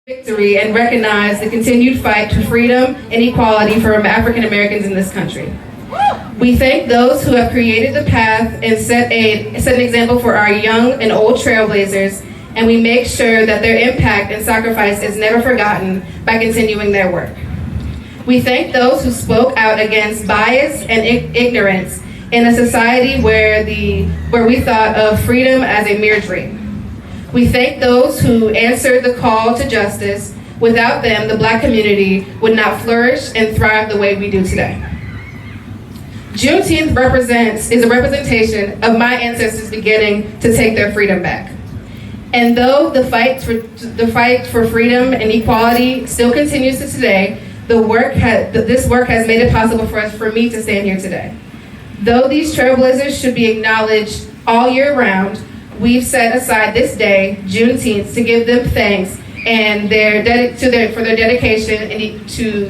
Victory and recognize the continued fight for freedom and equality for African Americans in this country. We thank those who have created the path and set an example for our young and old trailblazers, and we make sure that their impact and sacrifice is never forgotten by continuing their work. We thank those who spoke out against bias and ignorance in a society where we thought of freedom as a mere dream. We thank those who answered the call to justice. Without them, the Black community would not flourish and thrive the way we do today. Juneteenth is a representation of my ancestors beginning to take their freedom back. And though the fight for freedom and equality still continues to today, this work has made it possible for me to stand here today. Though these trailblazers should be acknowledged all year round, we've set aside this day, Juneteenth, to give them thanks and for their dedication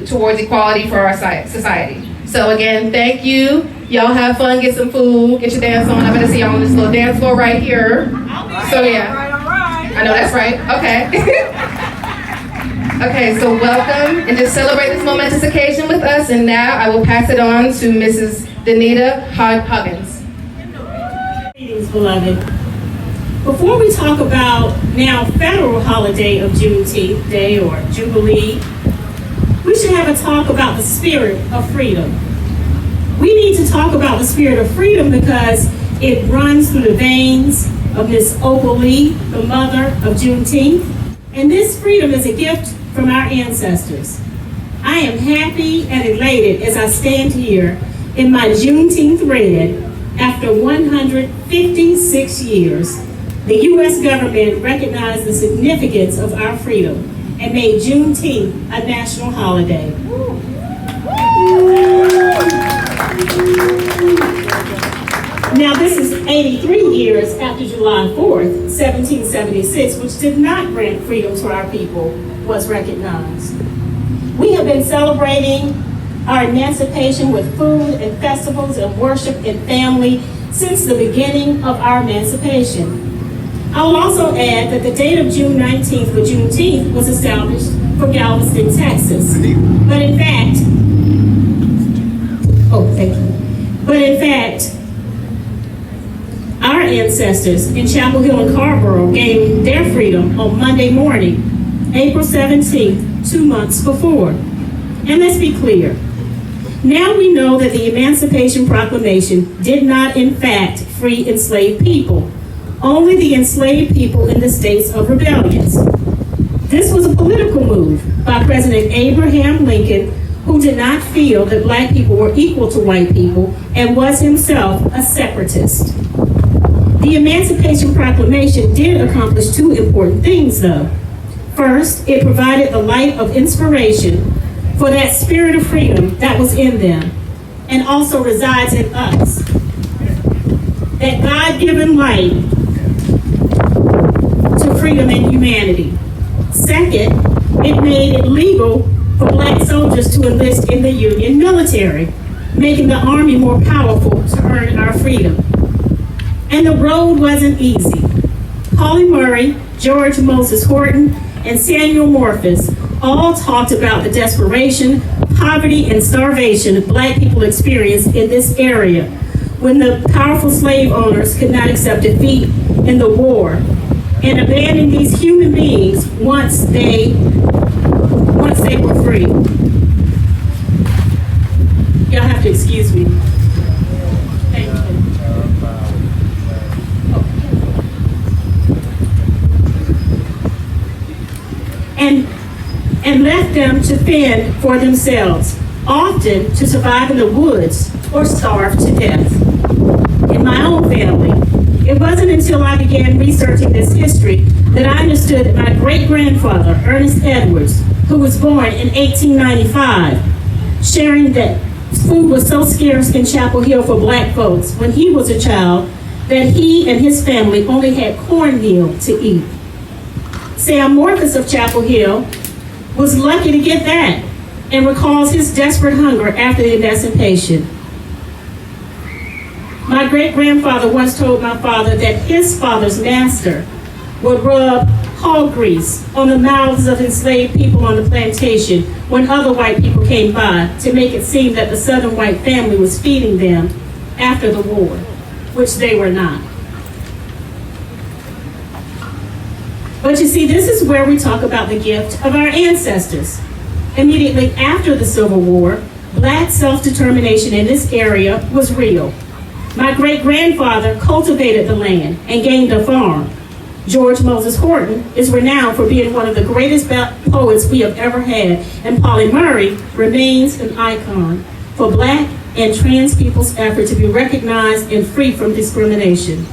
towards equality for our society. So again, thank you. Y'all have fun, get some food, get your dance on. I better see y'all on this little dance floor right here. So yeah, all right. I know that's right. Okay. Okay, so welcome and just celebrate this momentous occasion with us. And now I will pass it on to Mrs. Danita Mason-Hogans. Greetings, beloved. Before we talk about now federal holiday of Juneteenth Day or Jubilee, we should have a talk about the spirit of freedom. We need to talk about the spirit of freedom because it runs through the veins of Miss Opal Lee, the mother of Juneteenth. And this freedom is a gift from our ancestors. I am happy and elated as I stand here in my Juneteenth red after 156 years. The U.S. government recognized the significance of our freedom and made Juneteenth a national holiday. Now, this is 83 years after July 4th, 1776, which did not grant freedom to our people, was recognized. We have been celebrating our emancipation with food and festivals and worship and family since the beginning of our emancipation. I will also add that the date of June 19th for Juneteenth was established for Galveston, Texas. But in fact, our ancestors in Chapel Hill and Carrboro gained their freedom on Monday morning, April 17th, 2 months before. And let's be clear. Now we know that the Emancipation Proclamation did not in fact free enslaved people. Only the enslaved people in the states of rebellions. This was a political move by President Abraham Lincoln, who did not feel that Black people were equal to white people and was himself a separatist. The Emancipation Proclamation did accomplish two important things, though. First, it provided the light of inspiration for that spirit of freedom that was in them and also resides in us. That God-given light to freedom and humanity. Second, it made it legal for Black soldiers to enlist in the Union military, making the Army more powerful to earn our freedom. And the road wasn't easy. Pauli Murray, George Moses Horton, and Samuel Morphus all talked about the desperation, poverty, and starvation Black people experienced in this area when the powerful slave owners could not accept defeat in the war and abandon these human beings once they were free. Y'all have to excuse me. Thank you. And left them to fend for themselves, often to survive in the woods or starve to death. In my own family, it wasn't until I began researching this history that I understood that my great-grandfather, Ernest Edwards, who was born in 1895, sharing that food was so scarce in Chapel Hill for black folks when he was a child that he and his family only had cornmeal to eat. Sam Morcus of Chapel Hill was lucky to get that and recalls his desperate hunger after the emancipation. My great-grandfather once told my father that his father's master would rub hog grease on the mouths of enslaved people on the plantation when other white people came by to make it seem that the Southern white family was feeding them after the war, which they were not. But you see, this is where we talk about the gift of our ancestors. Immediately after the Civil War, black self-determination in this area was real. My great-grandfather cultivated the land and gained a farm. George Moses Horton is renowned for being one of the greatest poets we have ever had, and Polly Murray remains an icon for black and trans people's effort to be recognized and free from discrimination.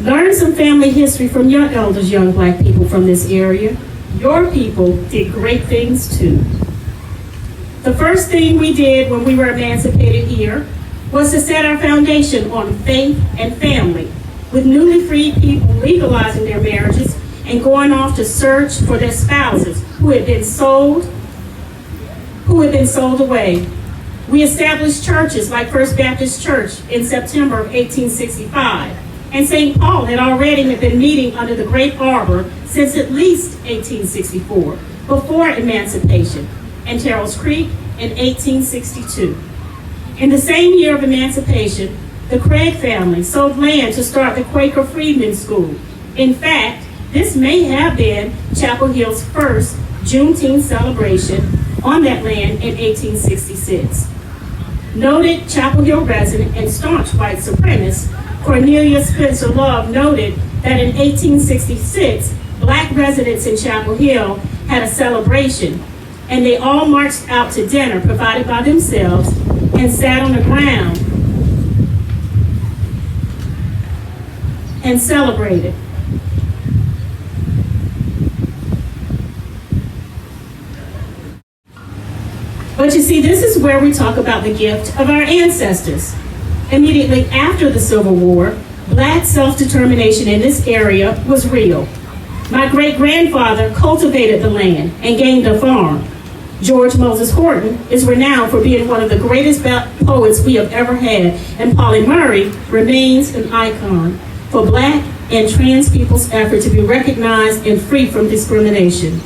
Learn some family history from your elders, young black people from this area. Your people did great things too. The first thing we did when we were emancipated here was to set our foundation on faith and family, with newly freed people legalizing their marriages and going off to search for their spouses who had been sold away. We established churches like First Baptist Church in September of 1865, and St. Paul had already been meeting under the Great Arbor since at least 1864, before emancipation, and Terrell's Creek in 1862. In the same year of emancipation, the Craig family sold land to start the Quaker Freedmen's School. In fact, this may have been Chapel Hill's first Juneteenth celebration on that land in 1866. Noted Chapel Hill resident and staunch white supremacist Cornelia Spencer Love noted that in 1866, black residents in Chapel Hill had a celebration, and they all marched out to dinner provided by themselves and sat on the ground and celebrated. But you see, this is where we talk about the gift of our ancestors. Immediately after the Civil War, black self-determination in this area was real. My great-grandfather cultivated the land and gained a farm. George Moses Horton is renowned for being one of the greatest poets we have ever had, and Polly Murray remains an icon for black and trans people's effort to be recognized and free from discrimination.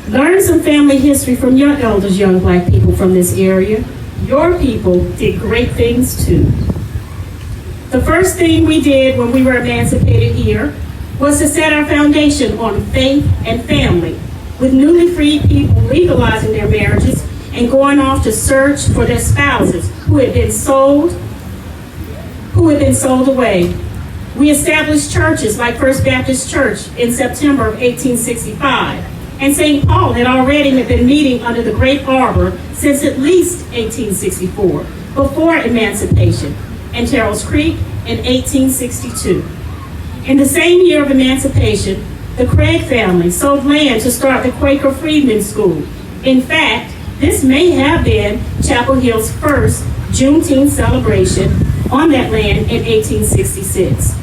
Learn some family history from your elders, young black people from this area. Your people did great things too. The first thing we did when we were emancipated here was to set our foundation on faith and family, with newly freed people legalizing their marriages and going off to search for their spouses who had been sold away. We established churches like First Baptist Church in September of 1865, and St. Paul had already been meeting under the Great Arbor since at least 1864, before emancipation, and Terrell's Creek in 1862. In the same year of emancipation, the Craig family sold land to start the Quaker Freedmen's School. In fact, this may have been Chapel Hill's first Juneteenth celebration on that land in 1866.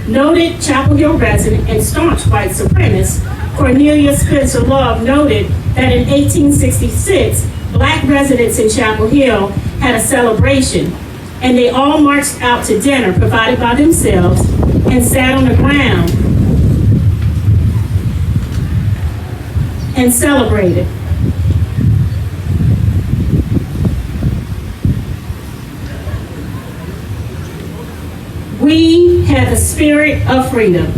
Noted Chapel Hill resident and staunch white supremacist Cornelia Spencer Love noted that in 1866, black residents in Chapel Hill had a celebration, and they all marched out to dinner provided by themselves and sat on the ground and celebrated. We had the spirit of freedom.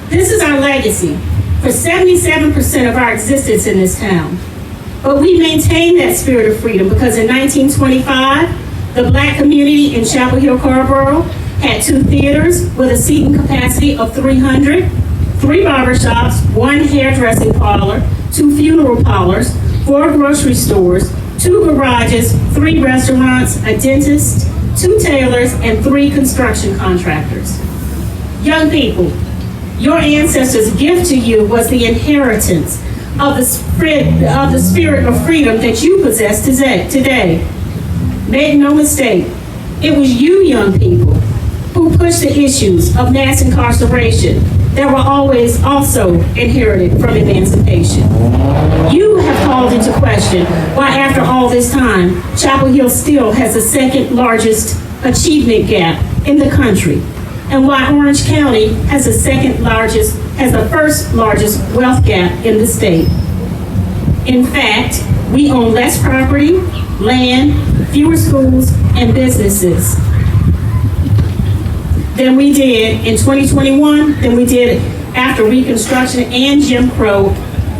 This is our legacy for 77% of our existence in this town. But we maintain that spirit of freedom because in 1925, the black community in Chapel Hill, Carrboro had 2 theaters with a seating capacity of 300, 3 barbershops, 1 hairdressing parlor, 2 funeral parlors, 4 grocery stores, 2 garages, 3 restaurants, a dentist, 2 tailors, and 3 construction contractors. Young people, Your ancestors' gift to you was the inheritance of the spirit of freedom that you possess today. Make no mistake, it was you young people who pushed the issues of mass incarceration that were always also inherited from emancipation. You have called into question why after all this time, Chapel Hill still has the second largest achievement gap in the country, and why Orange County has the first largest wealth gap in the state. In fact, we own less property, land, fewer schools, and businesses than we did in 2021, than we did after Reconstruction and Jim Crow,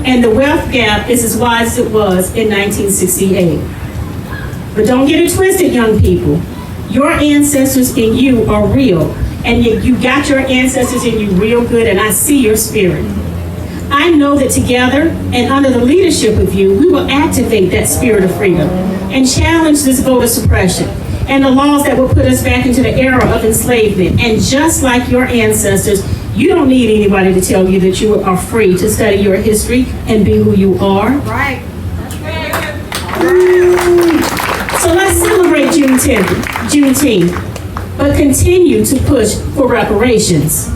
and the wealth gap is as wide as it was in 1968. But don't get it twisted, young people. Your ancestors in you are real, and you got your ancestors in you real good, and I see your spirit. I know that together and under the leadership of you, we will activate that spirit of freedom and challenge this voter suppression and the laws that will put us back into the era of enslavement. And just like your ancestors, you don't need anybody to tell you that you are free to study your history and be who you are. Right. So let's celebrate Juneteenth, but continue to push for reparations.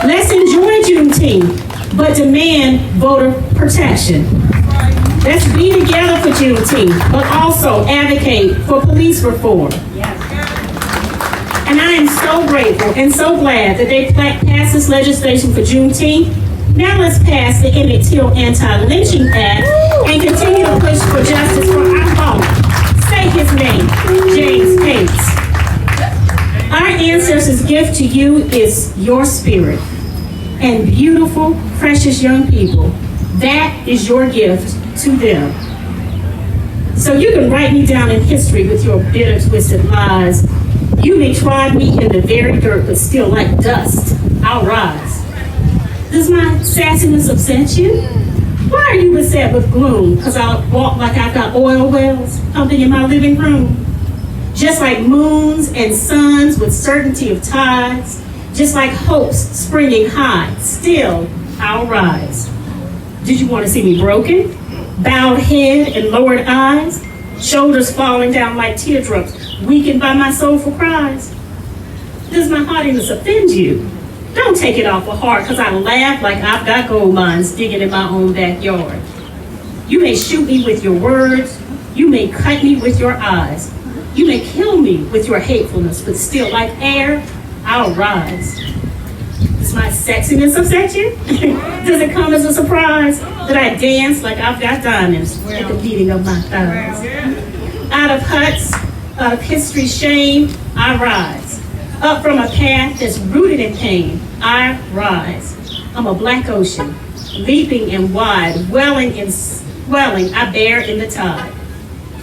Let's enjoy Juneteenth, but demand voter protection. Let's be together for Juneteenth, but also advocate for police reform. And I am so grateful and so glad that they passed this legislation for Juneteenth. Now let's pass the Emmett Till Anti-Lynching Act and continue to push for justice for our home. Say his name, James Gates. Our ancestors' gift to you is your spirit. And beautiful, precious young people, that is your gift to them. So you can write me down in history with your bitter, twisted lies. You may try me in the very dirt, but still like dust, I'll rise. Does my sassiness upset you? Why are you beset with gloom? Because I walk like I've got oil wells pumping in my living room. Just like moons and suns with certainty of tides, just like hopes springing high, still I'll rise. Did you want to see me broken? Bowed head and lowered eyes, shoulders falling down like teardrops, weakened by my soulful cries? Does my haughtiness offend you? Don't take it off the heart, because I laugh like I've got gold mines digging in my own backyard. You may shoot me with your words, you may cut me with your eyes, you may kill me with your hatefulness, but still like air, I'll rise. Does my sexiness upset you? Does it come as a surprise that I dance like I've got diamonds at the beating of my thighs? Out of huts, out of history's shame, I rise. Up from a path that's rooted in pain, I rise. I'm a black ocean, leaping and wide, welling, I bear in the tide.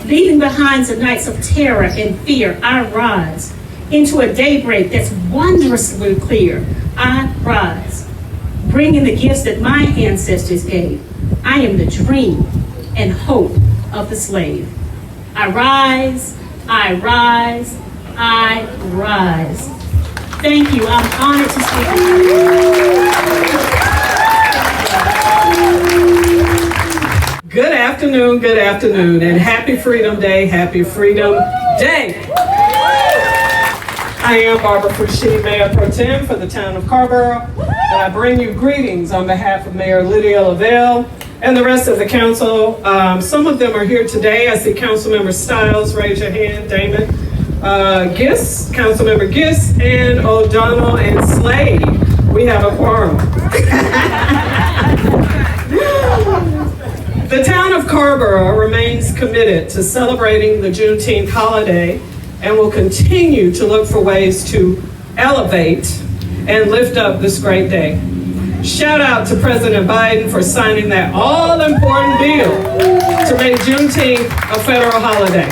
Leaving behind the nights of terror and fear, I rise. Into a daybreak that's wondrously clear, I rise. Bringing the gifts that my ancestors gave. I am the dream and hope of the slave. I rise, I rise, I rise. Thank you. I'm honored to speak with you. Good afternoon, and happy Freedom Day, happy Freedom Day. I am Barbara Foushee, Mayor Pro Tem for the town of Carrboro, and I bring you greetings on behalf of Mayor Lydia Lavelle and the rest of the council. Some of them are here today. I see Councilmember Stiles, raise your hand, Damon. Gist, Councilmember Gist, and O'Donnell and Slade. We have a quorum. The town of Carrboro remains committed to celebrating the Juneteenth holiday and will continue to look for ways to elevate and lift up this great day. Shout out to President Biden for signing that all-important bill to make Juneteenth a federal holiday.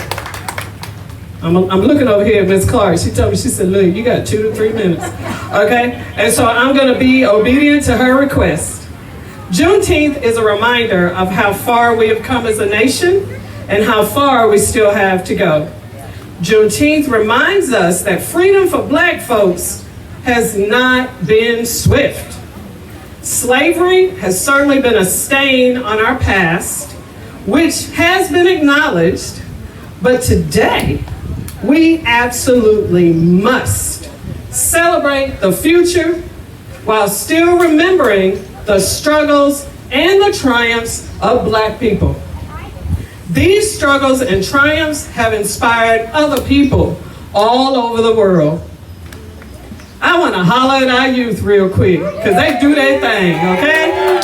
I'm looking over here at Ms. Clark. She told me, she said, look, you got 2 to 3 minutes, okay? And so I'm gonna be obedient to her request. Juneteenth is a reminder of how far we have come as a nation and how far we still have to go. Juneteenth reminds us that freedom for Black folks has not been swift. Slavery has certainly been a stain on our past, which has been acknowledged, but today we absolutely must celebrate the future while still remembering the struggles and the triumphs of Black people. These struggles and triumphs have inspired other people all over the world. I want to holler at our youth real quick, because they do their thing, okay?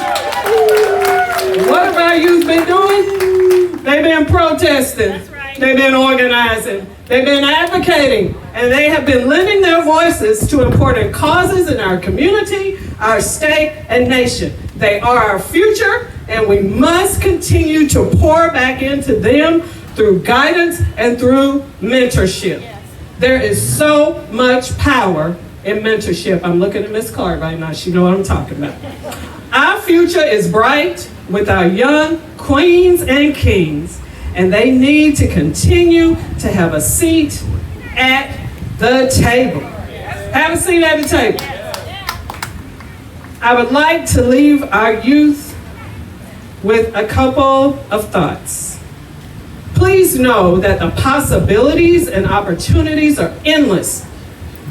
What have our youth been doing? They've been protesting. They've been organizing. They've been advocating. And they have been lending their voices to important causes in our community, our state, and nation. They are our future, and we must continue to pour back into them through guidance and through mentorship. There is so much power in mentorship. I'm looking at Miss Clark right now. She knows what I'm talking about. Our future is bright with our young queens and kings, and they need to continue to have a seat at the table. Have a seat at the table. I would like to leave our youth with a couple of thoughts. Please know that the possibilities and opportunities are endless.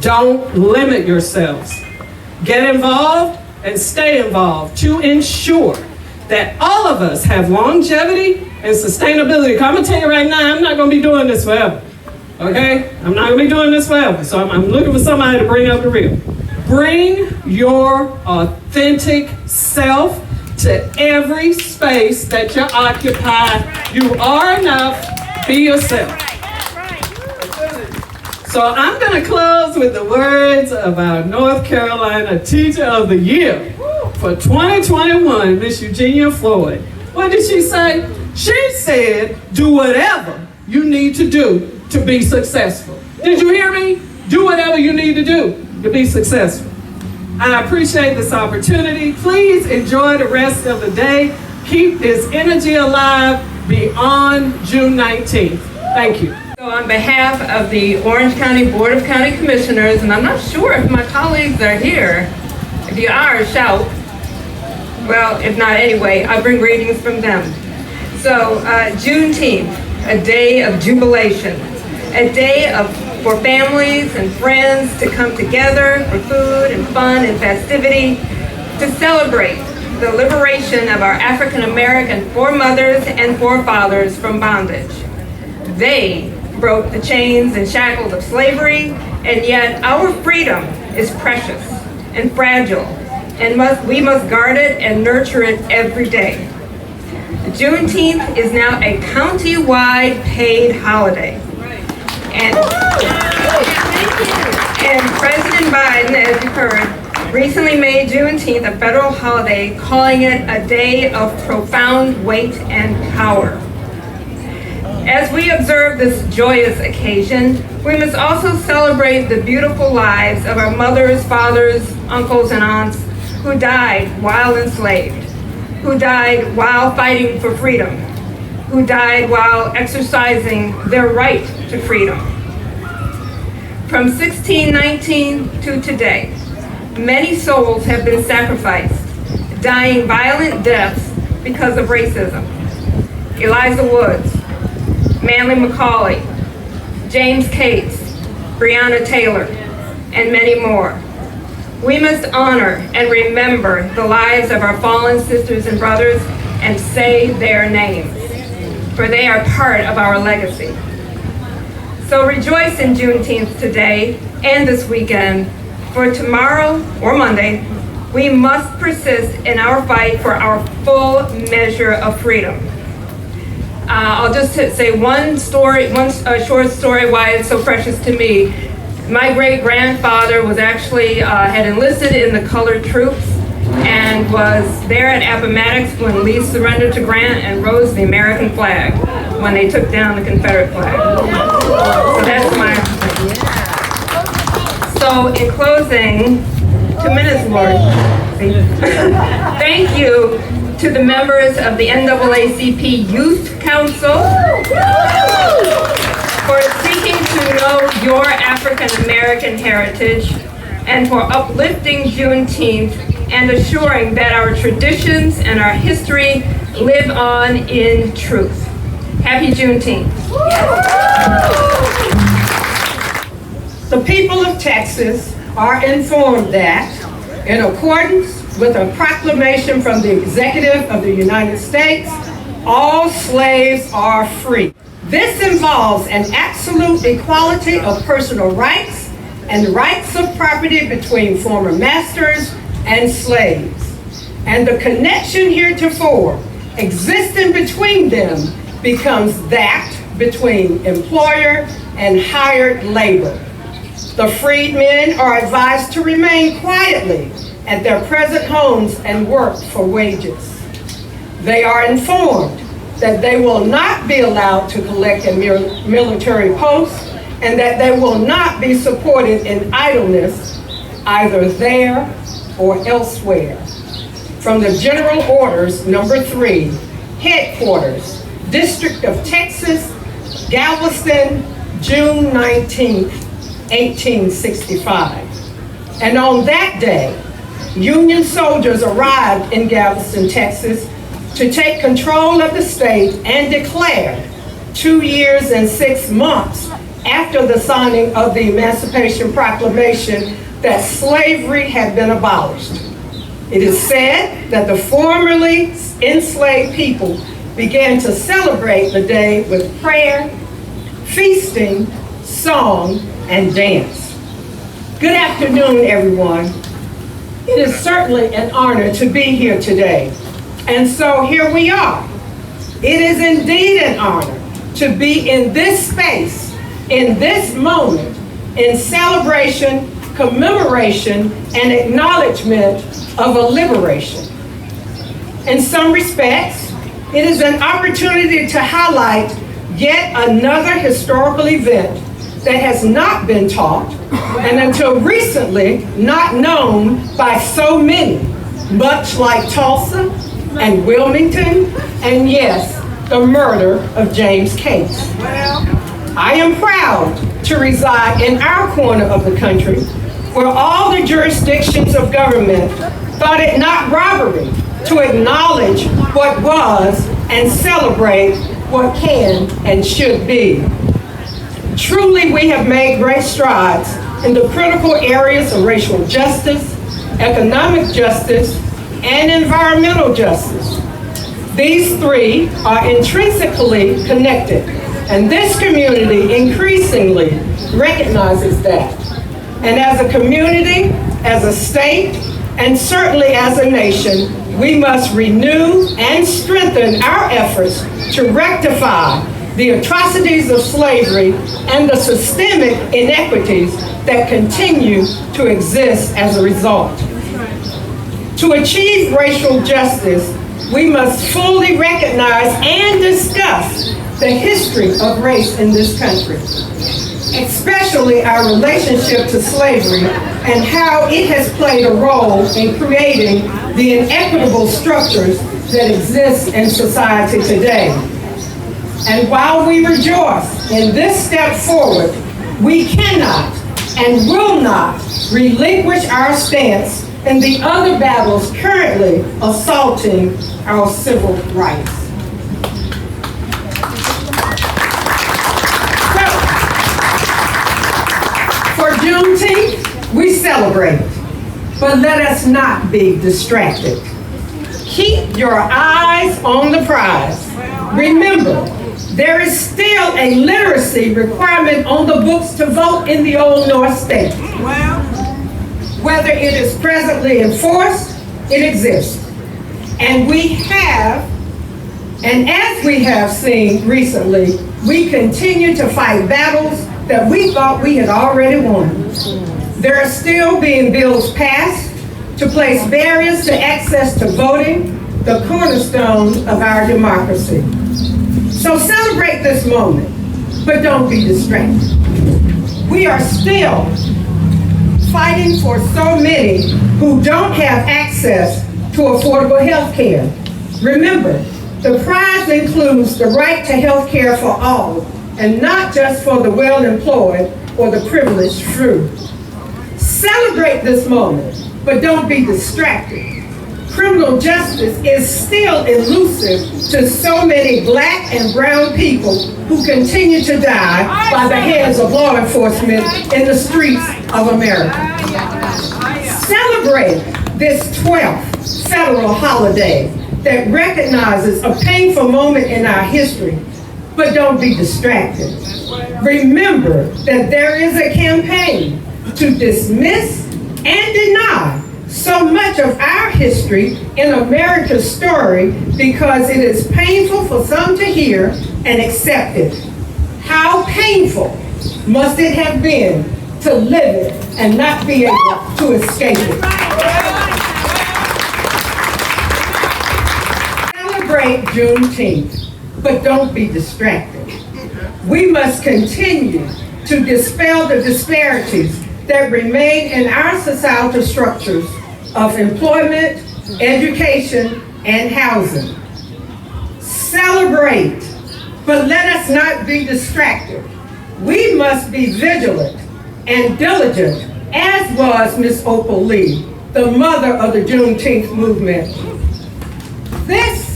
Don't limit yourselves. Get involved and stay involved to ensure that all of us have longevity and sustainability. I'm gonna tell you right now, I'm not gonna be doing this forever, okay? I'm not gonna be doing this forever, so I'm looking for somebody to bring up the real. Bring your authentic self to every space that you occupy. You are enough, be yourself. So I'm gonna close with the words of our North Carolina Teacher of the Year for 2021, Miss Eugenia Floyd. What did she say? She said, do whatever you need to do to be successful. Did you hear me? Do whatever you need to do to be successful. I appreciate this opportunity. Please enjoy the rest of the day. Keep this energy alive beyond June 19th. Thank you. So on behalf of the Orange County Board of County Commissioners, and I'm not sure if my colleagues are here. If you are, shout. Well, if not anyway, I bring greetings from them. So Juneteenth, a day of jubilation, a day for families and friends to come together for food and fun and festivity, to celebrate the liberation of our African American foremothers and forefathers from bondage. They broke the chains and shackles of slavery, and yet our freedom is precious and fragile, and we must guard it and nurture it every day. Juneteenth is now a county-wide paid holiday. And President Biden, as you heard, recently made Juneteenth a federal holiday, calling it a day of profound weight and power. As we observe this joyous occasion, we must also celebrate the beautiful lives of our mothers, fathers, uncles, and aunts who died while enslaved, who died while fighting for freedom, who died while exercising their right to freedom. From 1619 to today, many souls have been sacrificed, dying violent deaths because of racism. Eliza Woods, Manly McCauley, James Cates, Breonna Taylor, and many more. We must honor and remember the lives of our fallen sisters and brothers and say their names, for they are part of our legacy. So rejoice in Juneteenth today and this weekend, for tomorrow or Monday, we must persist in our fight for our full measure of freedom. I'll just say one short story why it's so precious to me. My great-grandfather was actually, had enlisted in the colored troops and was there at Appomattox when Lee surrendered to Grant and rose the American flag when they took down the Confederate flag. So that's my... So in closing, 2 minutes, Lord. Thank you to the members of the NAACP Youth Council for seeking to know your African American heritage and for uplifting Juneteenth and assuring that our traditions and our history live on in truth. Happy Juneteenth. The people of Texas are informed that, in accordance with a proclamation from the Executive of the United States, all slaves are free. This involves an absolute equality of personal rights and rights of property between former masters and slaves. And the connection heretofore existing between them becomes that between employer and hired labor. The freedmen are advised to remain quietly at their present homes and work for wages. They are informed that they will not be allowed to collect at military posts and that they will not be supported in idleness either there or elsewhere. From the General Orders Number 3, Headquarters, District of Texas, Galveston, June 19th, 1865. And on that day, Union soldiers arrived in Galveston, Texas, to take control of the state and declare 2 years and 6 months after the signing of the Emancipation Proclamation that slavery had been abolished. It is said that the formerly enslaved people began to celebrate the day with prayer, feasting, song, and dance. Good afternoon, everyone. It is certainly an honor to be here today. And so here we are. It is indeed an honor to be in this space, in this moment, in celebration, commemoration, and acknowledgement of a liberation. In some respects, it is an opportunity to highlight yet another historical event that has not been taught and until recently not known by so many, much like Tulsa and Wilmington, and yes, the murder of James Case. I am proud to reside in our corner of the country where all the jurisdictions of government thought it not robbery to acknowledge what was and celebrate what can and should be. Truly, we have made great strides in the critical areas of racial justice, economic justice, and environmental justice. These three are intrinsically connected, and this community increasingly recognizes that. And as a community, as a state, and certainly as a nation, we must renew and strengthen our efforts to rectify the atrocities of slavery and the systemic inequities that continue to exist as a result. To achieve racial justice, we must fully recognize and discuss the history of race in this country, especially our relationship to slavery and how it has played a role in creating the inequitable structures that exist in society today. And while we rejoice in this step forward, we cannot and will not relinquish our stance in the other battles currently assaulting our civil rights. So, for Juneteenth, we celebrate, but let us not be distracted. Keep your eyes on the prize. Remember, there is still a literacy requirement on the books to vote in the Old North State. Whether it is presently enforced, it exists. And as we have seen recently, we continue to fight battles that we thought we had already won. There are still being bills passed to place barriers to access to voting, the cornerstone of our democracy. So celebrate this moment, but don't be distracted. We are still fighting for so many who don't have access to affordable health care. Remember, the prize includes the right to health care for all, and not just for the well-employed or the privileged few. Celebrate this moment, but don't be distracted. Criminal justice is still elusive to so many Black and brown people who continue to die by the hands of law enforcement in the streets of America. Celebrate this 12th federal holiday that recognizes a painful moment in our history, but don't be distracted. Remember that there is a campaign to dismiss and deny so much of our history in America's story because it is painful for some to hear and accept it. How painful must it have been to live it and not be able to escape it? Celebrate Juneteenth, but don't be distracted. We must continue to dispel the disparities that remain in our societal structures of employment, education, and housing. Celebrate, but let us not be distracted. We must be vigilant and diligent, as was Miss Opal Lee, the mother of the Juneteenth movement. This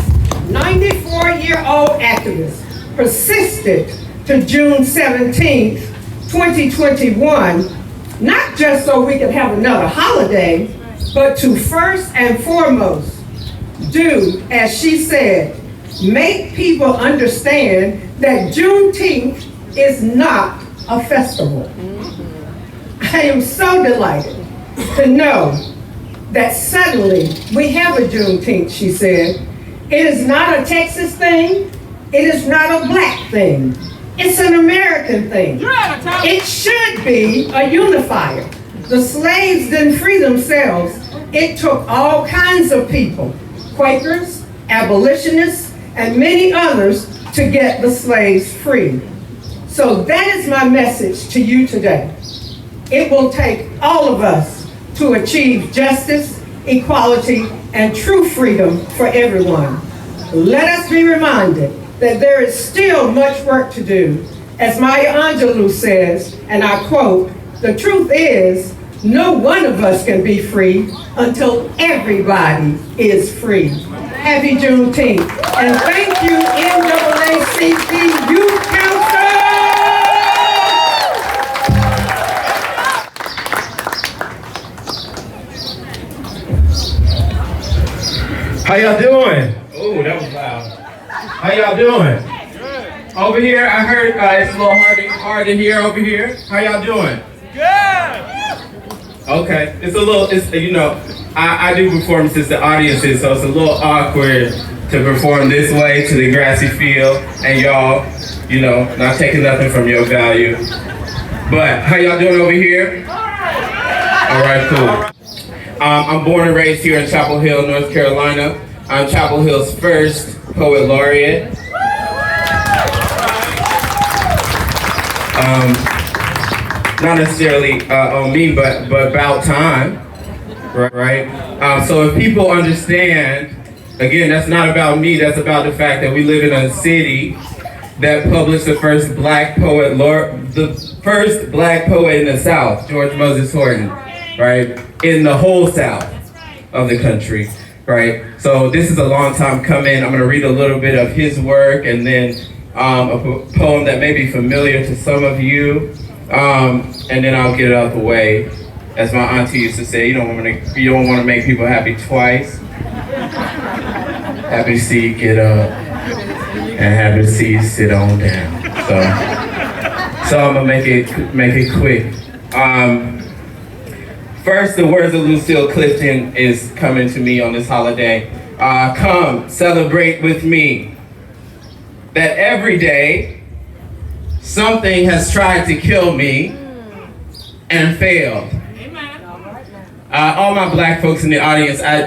94-year-old activist persisted to June 17th, 2021, not just so we could have another holiday, but to first and foremost do, as she said, make people understand that Juneteenth is not a festival. I am so delighted to know that suddenly we have a Juneteenth, she said. It is not a Texas thing. It is not a Black thing. It's an American thing. It should be a unifier. The slaves didn't free themselves. It took all kinds of people, Quakers, abolitionists, and many others to get the slaves free. So that is my message to you today. It will take all of us to achieve justice, equality, and true freedom for everyone. Let us be reminded that there is still much work to do. As Maya Angelou says, and I quote, "The truth is, no one of us can be free until everybody is free." Happy Juneteenth. And thank you, NAACP Youth Council. How y'all doing? Oh, that was loud. How y'all doing? Good. Over here, I heard it's a little hard to hear over here. How y'all doing? Good. Okay, I do performances to audiences, so it's a little awkward to perform this way to the grassy field, and y'all, not taking nothing from your value. But how y'all doing over here? All right, cool. I'm born and raised here in Chapel Hill, North Carolina. I'm Chapel Hill's first poet laureate. Not necessarily on me, but about time, right? So if people understand, again, that's not about me, that's about the fact that we live in a city that published the first black poet in the South, George Moses Horton, right? In the whole South of the country, right? So this is a long time coming. I'm gonna read a little bit of his work and then a poem that may be familiar to some of you, and then I'll get it out the way. As my auntie used to say, you don't want to make people happy twice. Happy to see you get up, and happy to see you sit on down. So I'm gonna make it quick. First, the words of Lucille Clifton is coming to me on this holiday. Come, celebrate with me. That every day, something has tried to kill me and failed. All my black folks in the audience, I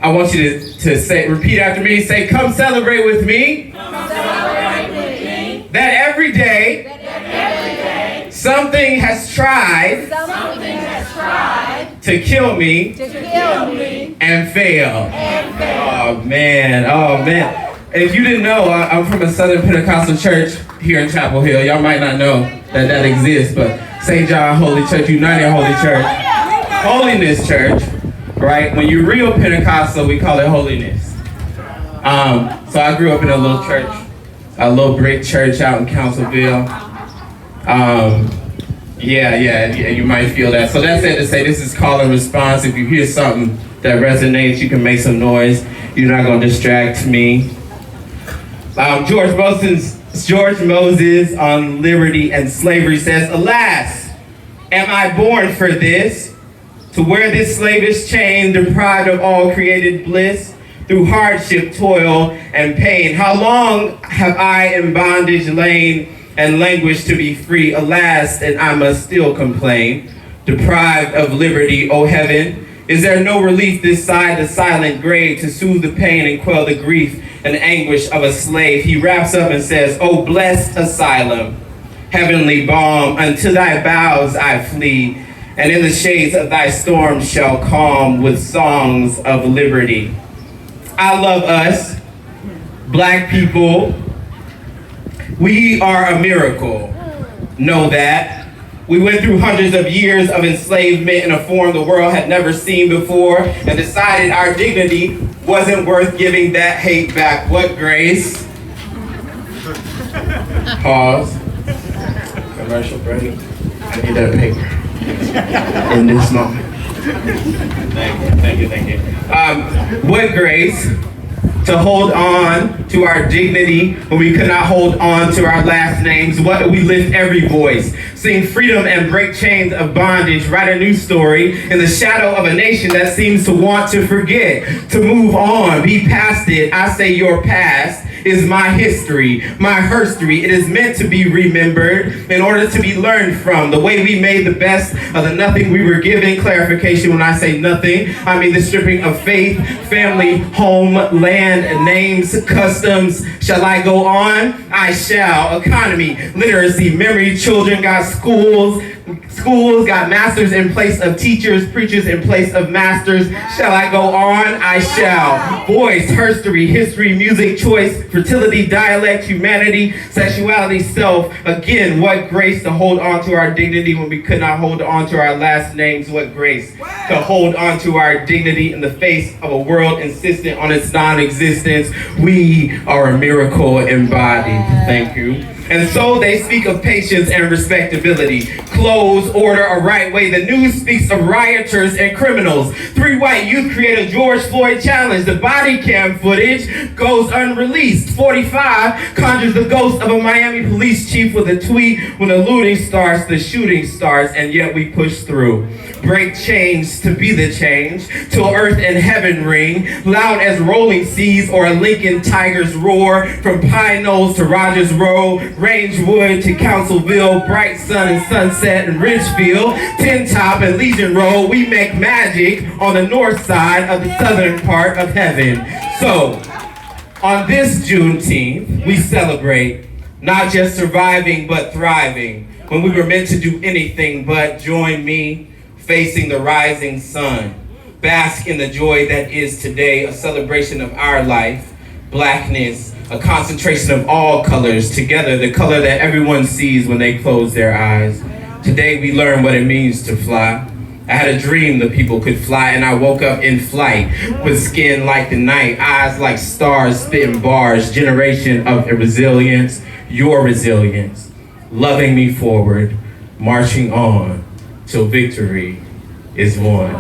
want you to repeat after me. Say, come celebrate with me. Come celebrate with me. That every day, something has tried to kill me and fail. Oh man. If you didn't know, I'm from a Southern Pentecostal church here in Chapel Hill. Y'all might not know that exists, but St. John Holy Church, United Holy Church. Holiness Church, right? When you're real Pentecostal, we call it holiness. So I grew up in a little church, a little brick church out in Councilville. Yeah, you might feel that. So that's it to say this is call and response. If you hear something that resonates, you can make some noise. You're not gonna distract me. George Moses on liberty and slavery says, "Alas, am I born for this? To wear this slavish chain, deprived of all created bliss, through hardship, toil, and pain. How long have I in bondage lain and languished to be free? Alas, and I must still complain. Deprived of liberty, O heaven, is there no relief this side the silent grave to soothe the pain and quell the grief and anguish of a slave?" He wraps up and says, "O blessed asylum, heavenly balm, unto thy boughs I flee, and in the shades of thy storms shall calm with songs of liberty." I love us, Black people. We are a miracle. Know that. We went through hundreds of years of enslavement in a form the world had never seen before and decided our dignity wasn't worth giving that hate back. What grace? Pause. Commercial break. I need that paper in this moment. Thank you. What grace to hold on to our dignity when we could not hold on to our last names. What we lift every voice, sing freedom and break chains of bondage, write a new story in the shadow of a nation that seems to want to forget, to move on, be past it. I say your past is my history, my herstory. It is meant to be remembered in order to be learned from. The way we made the best of the nothing we were given. Clarification, when I say nothing, I mean the stripping of faith, family, home, land, names, customs. Shall I go on? I shall. Economy, literacy, memory, children got schools got masters in place of teachers, preachers in place of masters. Shall I go on? I shall. Voice, herstory, history, music, choice, fertility, dialect, humanity, sexuality, self. Again, what grace to hold on to our dignity when we could not hold on to our last names. What grace to hold on to our dignity in the face of a world insistent on its non-existence. We are a miracle embodied. Thank you. And so they speak of patience and respectability. Clothes, order, a right way. The news speaks of rioters and criminals. 3 white youth create a George Floyd challenge. The body cam footage goes unreleased. 45 conjures the ghost of a Miami police chief with a tweet. When the looting starts, the shooting starts, and yet we push through. Break chains to be the change, till earth and heaven ring, loud as rolling seas or a Lincoln tiger's roar. From Pine Knolls to Rogers Road, Rangewood to Councilville, Bright Sun and Sunset and Ridgefield, Tin Top and Legion Road, we make magic on the north side of the southern part of heaven. So, on this Juneteenth, we celebrate not just surviving but thriving, when we were meant to do anything but join me facing the rising sun. Bask in the joy that is today, a celebration of our life, Blackness, a concentration of all colors together, the color that everyone sees when they close their eyes. Today we learn what it means to fly. I had a dream that people could fly, and I woke up in flight with skin like the night, eyes like stars spitting bars, generation of resilience, your resilience, loving me forward, marching on till victory is won.